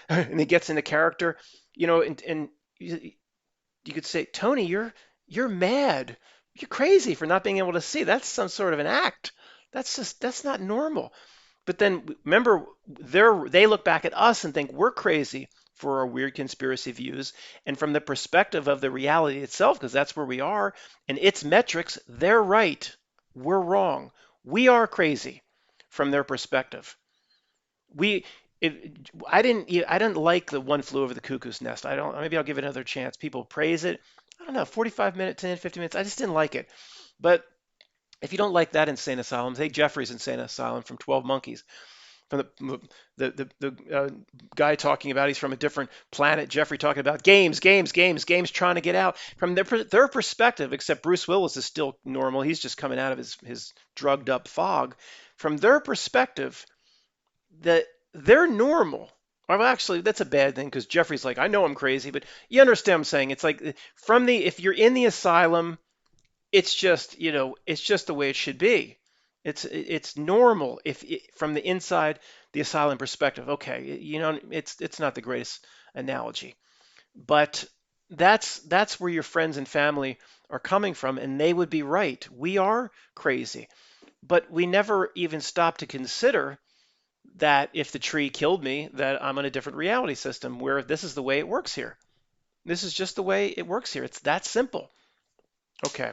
and he gets into character, and you could say, Tony, you're mad. You're crazy for not being able to see. That's some sort of an act. That's not normal. But then remember, they look back at us and think we're crazy for our weird conspiracy views. And from the perspective of the reality itself, because that's where we are, and its metrics, they're right. We're wrong. We are crazy from their perspective. I didn't like the One Flew Over the Cuckoo's Nest. Maybe I'll give it another chance. People praise it. I don't know, 45 minutes in, 50 minutes. I just didn't like it. But if you don't like that Insane Asylum, take Jeffrey's Insane Asylum from 12 Monkeys. From the guy talking about he's from a different planet. Jeffrey talking about games, trying to get out. From their perspective, except Bruce Willis is still normal. He's just coming out of his drugged up fog. From their perspective, that they're normal. Well, actually, that's a bad thing because Jeffrey's like, I know I'm crazy, but you understand what I'm saying. It's like if you're in the asylum, it's just, it's just the way it should be. It's normal if from the inside the asylum perspective. Okay, it's not the greatest analogy, but that's where your friends and family are coming from, and they would be right. We are crazy, but we never even stop to consider that if the tree killed me, that I'm in a different reality system where this is the way it works here. This is just the way it works here. It's that simple. Okay.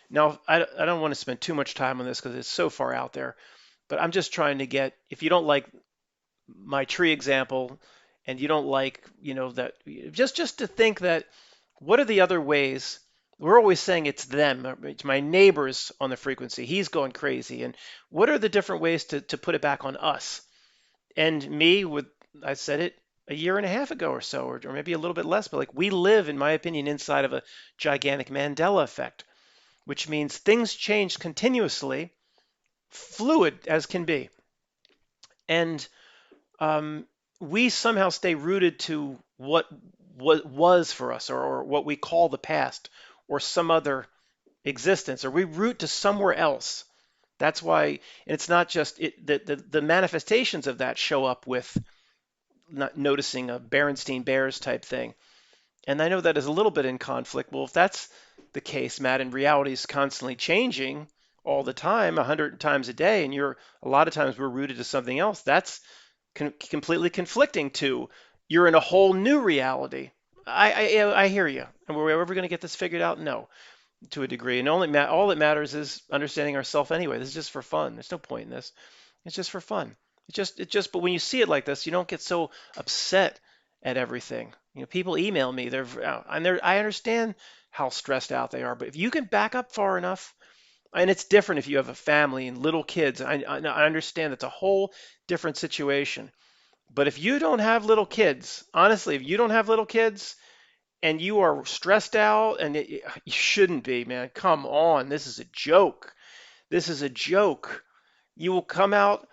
Now, I don't want to spend too much time on this because it's so far out there, but I'm just trying to get, if you don't like my tree example and you don't like, that just to think that what are the other ways? We're always saying it's them, it's my neighbors on the frequency. He's going crazy. And what are the different ways to put it back on us? And I said it a year and a half ago or so, or maybe a little bit less, but like we live, in my opinion, inside of a gigantic Mandela effect, which means things change continuously, fluid as can be. And we somehow stay rooted to what was for us, or what we call the past, or some other existence, or we root to somewhere else. That's why, and it's not just the manifestations of that show up with not noticing a Berenstein Bears type thing. And I know that is a little bit in conflict. Well, if that's the case, Matt, and reality is constantly changing all the time, 100 times a day, and a lot of times we're rooted to something else, that's completely conflicting to you're in a whole new reality. I hear you. And were we ever going to get this figured out? No, to a degree. And all that matters is understanding ourselves anyway. This is just for fun. There's no point in this. It's just for fun. But when you see it like this, you don't get so upset at everything. People email me. I understand how stressed out they are, but if you can back up far enough, and it's different if you have a family and little kids. I understand that's a whole different situation. But if you don't have little kids, honestly, if you don't have little kids and you are stressed out, and you shouldn't be, man. Come on, this is a joke. This is a joke. You will come out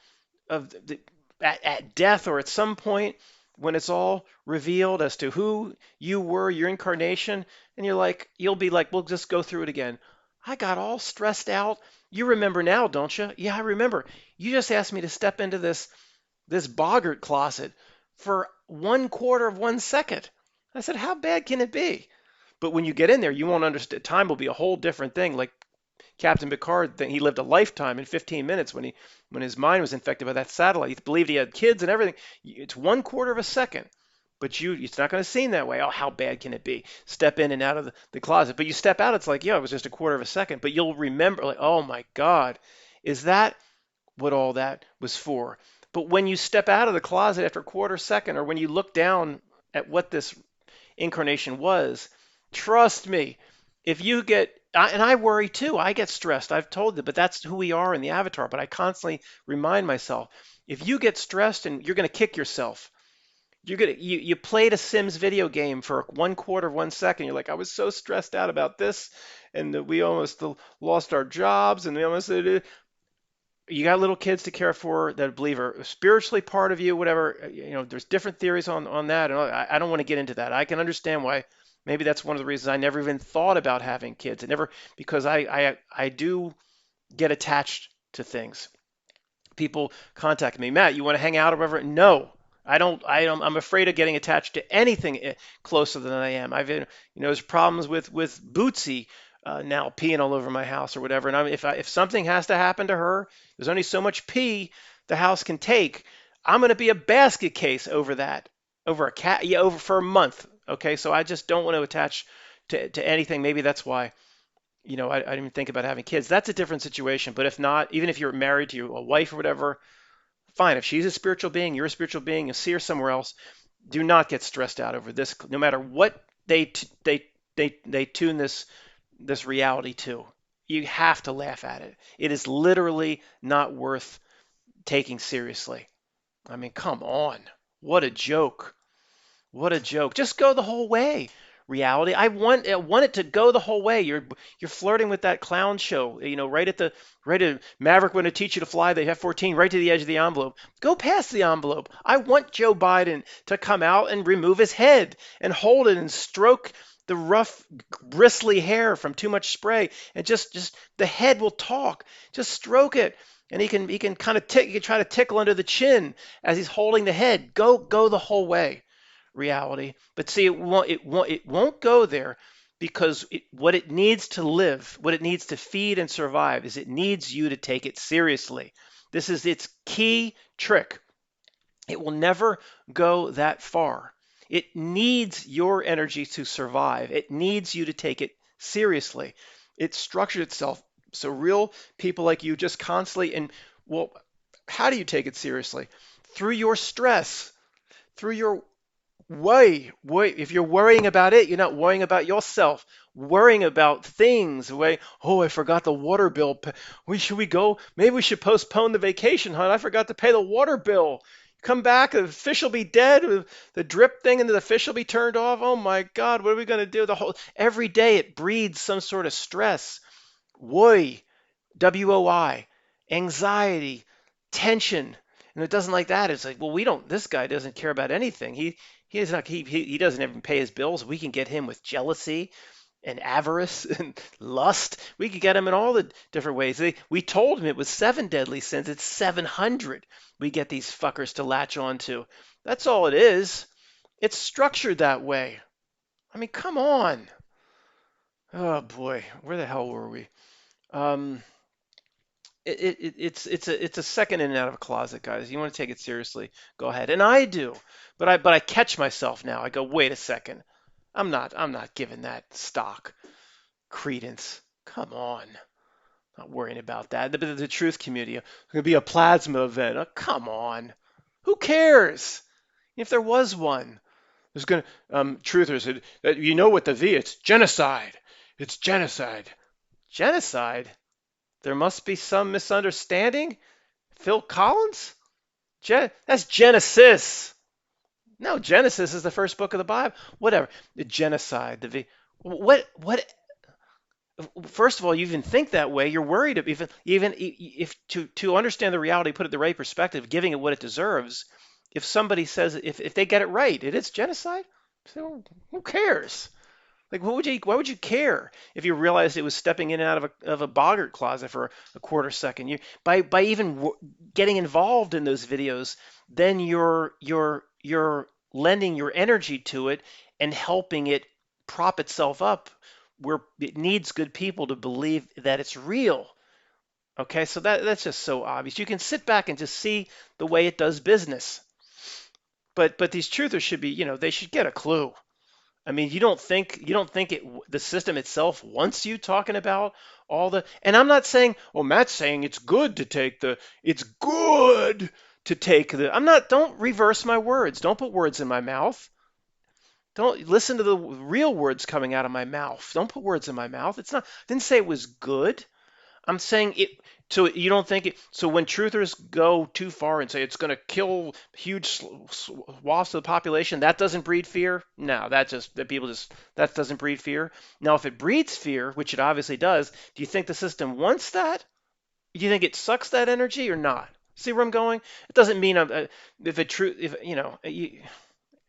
of at death, or at some point when it's all revealed as to who you were, your incarnation, and you'll be like, we'll just go through it again. I got all stressed out. You remember now, don't you? Yeah, I remember. You just asked me to step into this boggart closet for 1/4 of 1 second. I said, how bad can it be? But when you get in there, you won't understand. Time will be a whole different thing. Like Captain Picard, he lived a lifetime in 15 minutes when his mind was infected by that satellite. He believed he had kids and everything. It's 1/4 of a second. But it's not going to seem that way. Oh, how bad can it be? Step in and out of the closet. But you step out, it's like, yeah, it was just 1/4 of a second. But you'll remember, like, oh my God, is that what all that was for? But when you step out of the closet after 1/4 second, or when you look down at what this incarnation was, trust me, if you get, and I worry too, I get stressed. I've told you, but that's who we are in the avatar. But I constantly remind myself, if you get stressed and you're going to kick yourself, you played a Sims video game for 1/4 of 1 second. You're like, I was so stressed out about this, and we almost lost our jobs, and we almost you got little kids to care for that I believe are spiritually part of you, whatever. There's different theories on that, and I don't want to get into that. I can understand why. Maybe that's one of the reasons I never even thought about having kids. Because I do get attached to things. People contact me, Matt, you want to hang out or whatever? No, I don't. I'm afraid of getting attached to anything closer than I am. There's problems with Bootsy now peeing all over my house or whatever. And if something has to happen to her, there's only so much pee the house can take. I'm going to be a basket case over that, over a cat, yeah, over for a month. Okay, so I just don't want to attach to anything. Maybe that's why. I didn't even think about having kids. That's a different situation. But if not, even if you're married to a wife or whatever, fine. If she's a spiritual being, you're a spiritual being, you see her somewhere else, do not get stressed out over this. No matter what they tune this reality to, you have to laugh at it. It is literally not worth taking seriously. I mean, come on. What a joke. What a joke. Just go the whole way. Reality. I want it to go the whole way. You're flirting with that clown show, right at Maverick going to teach you to fly the F-14 right to the edge of the envelope. Go past the envelope. I want Joe Biden to come out and remove his head and hold it and stroke the rough, bristly hair from too much spray, and just the head will talk. Just stroke it, and he can kind of tick. You can try to tickle under the chin as he's holding the head. Go the whole way, reality. But see, it won't go there because what it needs to live, what it needs to feed and survive, is it needs you to take it seriously. This is its key trick. It will never go that far. It needs your energy to survive. It needs you to take it seriously. It's structured itself so real people like you just constantly, and well, how do you take it seriously? Through your stress, through your if you're worrying about it, you're not worrying about yourself. Worrying about things. Oh, I forgot the water bill. Should we go? Maybe we should postpone the vacation, hon. I forgot to pay the water bill. Come back, the fish will be dead. The drip thing and the fish will be turned off. Oh my God, what are we going to do? Every day it breeds some sort of stress. Worry, WOI, anxiety, tension. And it doesn't like that. It's like, well, we don't. This guy doesn't care about anything. He doesn't even pay his bills. We can get him with jealousy and avarice and lust. We could get him in all the different ways. We told him it was 7 deadly sins. It's 700. We get these fuckers to latch on to. That's all it is. It's structured that way. I mean, come on. Oh boy, where the hell were we? Um, it's a second in and out of a closet, guys. You want to take it seriously, go ahead, and I do. But I catch myself now. I go, wait a second. I'm not giving that stock credence. Come on, not worrying about that. The truth community, it's gonna be a plasma event. Oh, come on, who cares? If there was one, there's gonna truthers. You know what the V? It's genocide. It's genocide. Genocide. There must be some misunderstanding. Phil Collins? That's Genesis. No, Genesis is the first book of the Bible. Whatever. The genocide. What? First of all, you even think that way. You're worried. Even if to understand the reality, put it in the right perspective, giving it what it deserves. If somebody says if they get it right, it is genocide. So who cares? Like, why would you care if you realized it was stepping in and out of a boggart closet for a quarter second? By even getting involved in those videos, then you're lending your energy to it and helping it prop itself up where it needs good people to believe that it's real. Okay, so that's just so obvious. You can sit back and just see the way it does business. But these truthers should be, they should get a clue. I mean, you don't think the system itself wants you talking about all the, and I'm not saying, oh, Matt's saying it's good to take the, don't reverse my words. Don't put words in my mouth. Don't listen to the real words coming out of my mouth. Don't put words in my mouth. I didn't say it was good. I'm saying it. So you don't think it. So when truthers go too far and say it's going to kill huge swaths of the population, that doesn't breed fear. No, that doesn't breed fear. Now, if it breeds fear, which it obviously does, do you think the system wants that? Do you think it sucks that energy or not? See where I'm going? It doesn't mean if it true if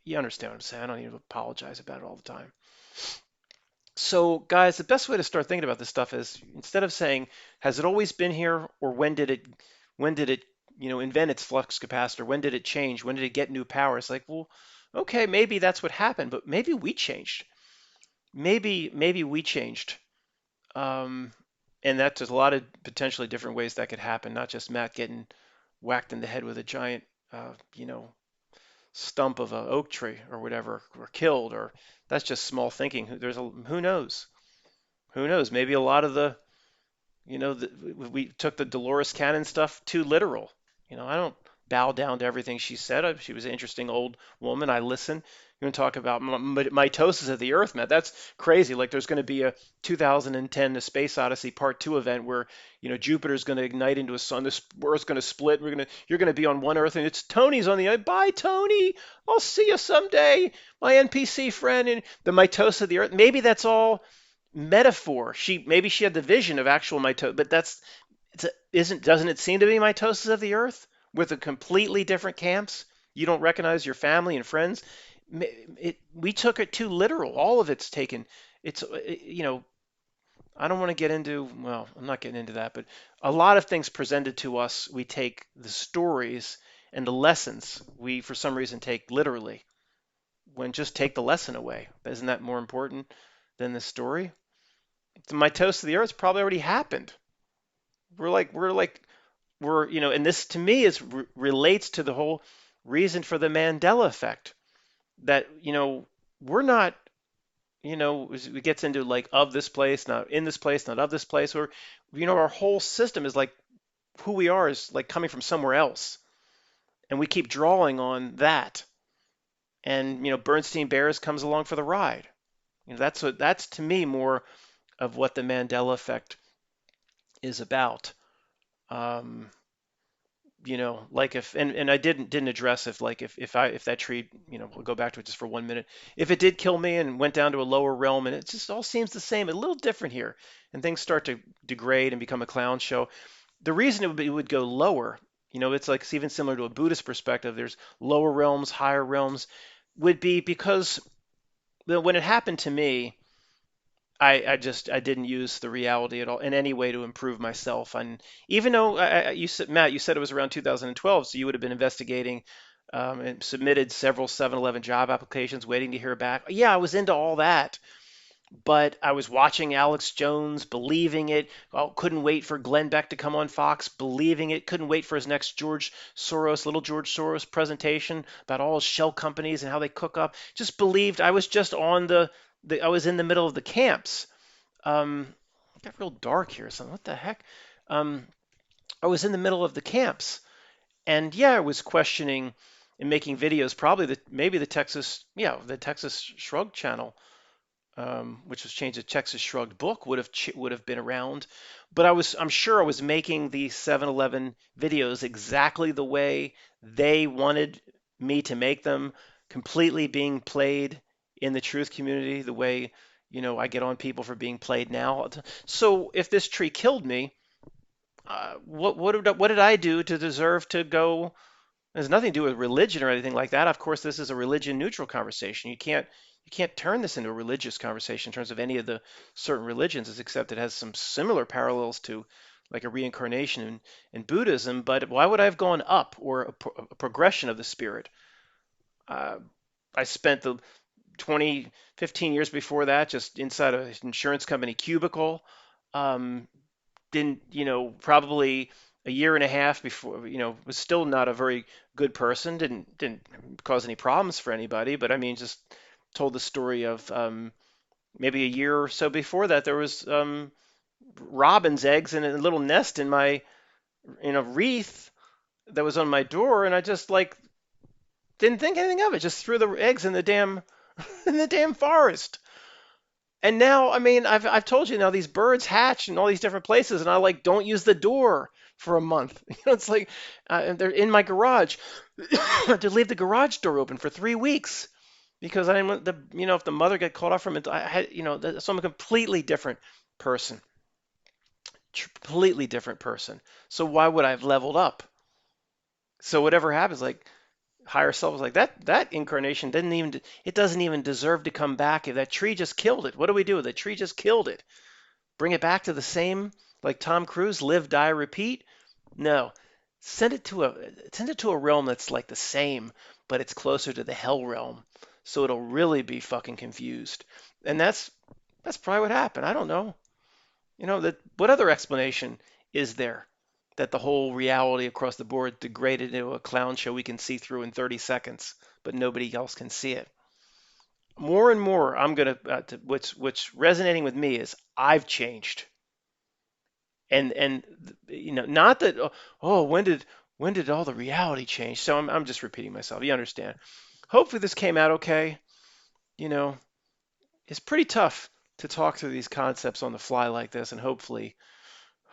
you understand what I'm saying. I don't need to apologize about it all the time. So, guys, the best way to start thinking about this stuff is instead of saying, "Has it always been here?" or "When did it, invent its flux capacitor? When did it change? When did it get new power?" It's like, well, okay, maybe that's what happened, but maybe we changed. Maybe we changed, um, and that's there's a lot of potentially different ways that could happen. Not just Matt getting whacked in the head with a giant, stump of an oak tree or whatever, or killed, or that's just small thinking. Who knows? Who knows? Maybe a lot of we took the Dolores Cannon stuff too literal. I don't bow down to everything she said. She was an interesting old woman. I listen. You're going to talk about mitosis of the Earth, man. That's crazy. Like there's going to be a 2010 The Space Odyssey Part 2 event where, Jupiter's going to ignite into a sun. This Earth's going to split. You're going to be on one Earth, and it's Tony's on the other. Bye, Tony. I'll see you someday, my NPC friend. And the mitosis of the Earth. Maybe that's all metaphor. Maybe she had the vision of actual mitosis, but doesn't it seem to be mitosis of the Earth with a completely different camps? You don't recognize your family and friends. we took it too literal. All of it's taken. It's I don't want to get into, well, I'm not getting into that, but a lot of things presented to us, we take the stories and the lessons we for some reason take literally. When just take the lesson away. Isn't that more important than the story? The mitosis of the earth probably already happened. And this to me is relates to the whole reason for the Mandela effect. That we're not, it gets into like of this place, not in this place, not of this place, or our whole system is like who we are is like coming from somewhere else, and we keep drawing on that. And Bernstein Bears comes along for the ride. That's to me more of what the Mandela effect is about. Um, like if and I didn't address if like if that tree, we'll go back to it just for 1 minute. If it did kill me and went down to a lower realm and it just all seems the same, a little different here, and things start to degrade and become a clown show. The reason it would go lower, it's like it's even similar to a Buddhist perspective. There's lower realms, higher realms, would be because when it happened to me, I didn't use the reality at all in any way to improve myself. And even though you said, Matt, you said it was around 2012, so you would have been investigating and submitted several 7-Eleven job applications, waiting to hear back. Yeah, I was into all that, but I was watching Alex Jones, believing it. Oh, couldn't wait for Glenn Beck to come on Fox, believing it. Couldn't wait for his next little George Soros presentation about all his shell companies and how they cook up. Just believed. I was just on I was in the middle of the camps. It got real dark here. So what the heck? Um, I was in the middle of the camps, and yeah, I was questioning and making videos. Probably maybe the Texas Shrug channel, which was changed to Texas Shrugged book, would have been around. But I'm sure I was making the 7-Eleven videos exactly the way they wanted me to make them, completely being played in the truth community, the way I get on people for being played now. So if this tree killed me, what did I do to deserve to go? It has nothing to do with religion or anything like that. Of course, this is a religion neutral conversation. You can't turn this into a religious conversation in terms of any of the certain religions, except it has some similar parallels to like a reincarnation in Buddhism. But why would I have gone up or a progression of the spirit? Uh, I spent the 20, 15 years before that just inside an insurance company cubicle. Um, didn't, probably a year and a half before, was still not a very good person. Didn't cause any problems for anybody, but I mean, just told the story of maybe a year or so before that there was robin's eggs in a little nest in a wreath that was on my door, and I just like didn't think anything of it. Just threw the eggs in the damn in the damn forest. And now, I mean, I've told you now these birds hatch in all these different places, and I like don't use the door for a month. It's like they're in my garage. To leave the garage door open for 3 weeks because I didn't want if the mother got caught off from it, I had so I'm a completely different person, completely different person. So why would I have leveled up? So whatever happens, like higher self was like that incarnation doesn't even deserve to come back. If that tree just killed it, what do we do? The tree just killed it. Bring it back to the same, like Tom Cruise, live, die, repeat? No. Send it to a realm that's like the same, but it's closer to the hell realm. So it'll really be fucking confused. And that's probably what happened. I don't know. That what other explanation is there that the whole reality across the board degraded into a clown show we can see through in 30 seconds, but nobody else can see it? More and more, I'm gonna what's resonating with me is I've changed, and not that oh when did all the reality change? So I'm just repeating myself. You understand? Hopefully this came out okay. You know, it's pretty tough to talk through these concepts on the fly like this, and hopefully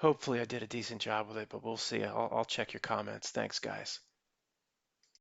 I did a decent job with it, but we'll see. I'll check your comments. Thanks, guys.